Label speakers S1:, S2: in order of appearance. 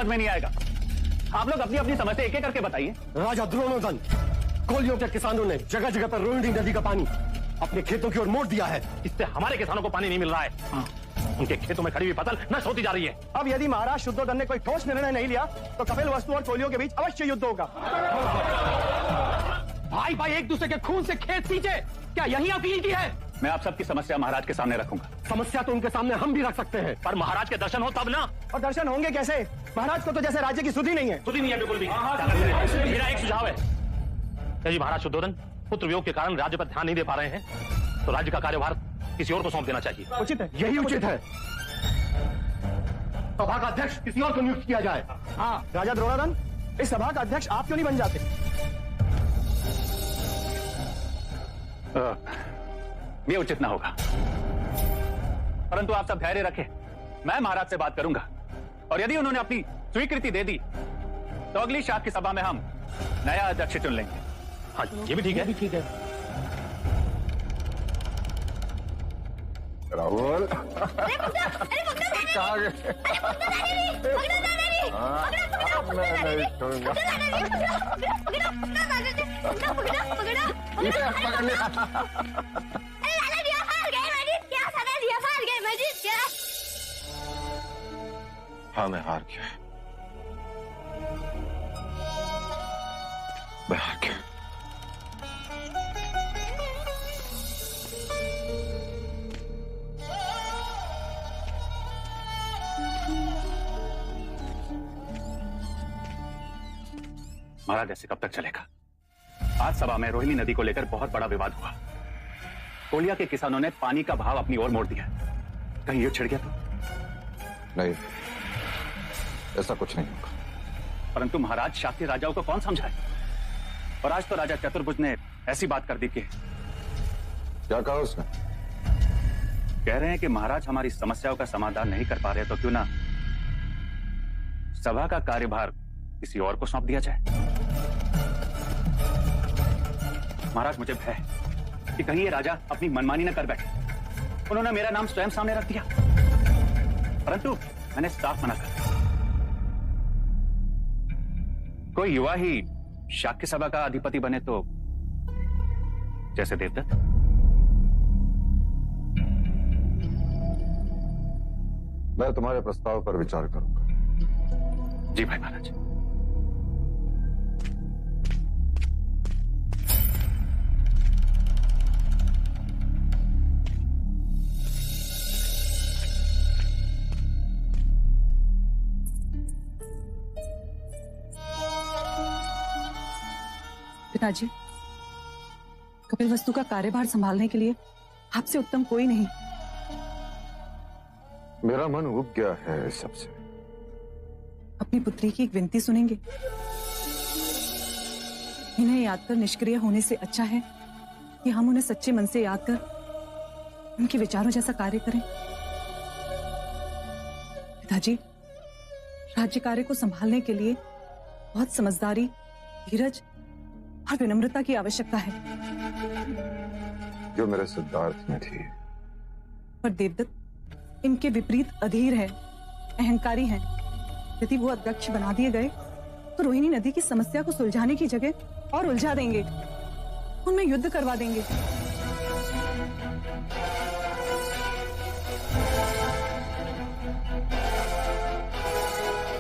S1: समझ में नहीं आएगा। आप लोग अपनी अपनी समस्या एक एक करके बताइए।
S2: राजा द्रोणोदन, कोलियों के किसानों ने जगह जगह पर रोहिणी नदी का पानी अपने खेतों की ओर मोड़ दिया है।
S1: इससे हमारे किसानों को पानी नहीं मिल रहा है। उनके खेतों में खड़ी हुई फसल नष्ट होती जा रही है।
S3: अब यदि महाराज शुद्धोधन ने कोई ठोस निर्णय नहीं लिया तो कपिलवस्तु और कोलियों के बीच अवश्य युद्ध होगा।
S1: भाई भाई एक दूसरे के खून से खेत सींचे, क्या यही अपील की है? मैं आप सबकी समस्या महाराज के सामने रखूंगा।
S2: समस्या तो उनके सामने हम भी रख सकते हैं,
S1: पर महाराज के दर्शन हो तब ना।
S3: और दर्शन होंगे कैसे? महाराज को तो जैसे राज्य की सुधि नहीं है।
S1: सुधि नहीं है बिल्कुल भी। मेरा एक सुझाव है, यदि महाराज शुद्धोधन पुत्र वियोग के कारण राज्य पर ध्यान नहीं दे पा रहे हैं तो राज्य का कार्यभार किसी और को सौंप देना चाहिए।
S3: उचित है,
S2: यही उचित है। सभा का अध्यक्ष किसी और को नियुक्त किया जाए।
S3: हाँ राजा द्रोणादन, इस सभा का अध्यक्ष आप क्यों नहीं बन जाते?
S1: ये उचित ना होगा, परंतु आप सब धैर्य रखें, मैं महाराज से बात करूंगा और यदि उन्होंने अपनी स्वीकृति दे दी तो अगली शाख की सभा में हम नया अध्यक्ष चुन लेंगे। हाँ ये भी ठीक है।
S2: ठीक है।
S4: राहुल हाँ मैं हार गया, मैं हार गया।
S1: महाराज ऐसे कब तक चलेगा? आज सभा में रोहिणी नदी को लेकर बहुत बड़ा विवाद हुआ। कोलिया के किसानों ने पानी का भाव अपनी ओर मोड़ दिया। कहीं युद्ध छिड़ गया तो?
S4: नहीं, ऐसा कुछ नहीं होगा।
S1: परंतु महाराज शाक्य राजाओं को कौन समझाए? और आज तो राजा चतुर्भुज ने ऐसी बात कर दी कि
S4: क्या कहा उसने?
S1: कह रहे हैं कि महाराज हमारी समस्याओं का समाधान नहीं कर पा रहे तो क्यों ना सभा का कार्यभार किसी और को सौंप दिया जाए। महाराज मुझे भय है कि कहीं ये राजा अपनी मनमानी न कर बैठे। उन्होंने मेरा नाम स्वयं सामने रख दिया, परंतु मैंने साफ मना कर दिया। कोई युवा ही शाक्य सभा का अधिपति बने तो, जैसे देवदत्त।
S4: मैं तुम्हारे प्रस्ताव पर विचार करूंगा।
S1: जी भाई महाराज।
S5: पिताजी, कपिलवस्तु का कार्यभार संभालने के लिए आपसे उत्तम कोई नहीं।
S4: मेरा मन उब गया है इस सबसे।
S5: अपनी पुत्री की एक विनती सुनेंगे? इन्हें याद कर निष्क्रिय होने से अच्छा है कि हम उन्हें सच्चे मन से याद कर उनके विचारों जैसा कार्य करें। पिताजी, राज्य कार्य को संभालने के लिए बहुत समझदारी, धीरज और विनम्रता की आवश्यकता है,
S4: जो मेरे सिद्धार्थ में थी।
S5: पर देवदत्त इनके विपरीत अधीर है, अहंकारी हैं। यदि वो अध्यक्ष बना दिए गए तो रोहिणी नदी की समस्या को सुलझाने की जगह और उलझा देंगे, उनमें युद्ध करवा देंगे।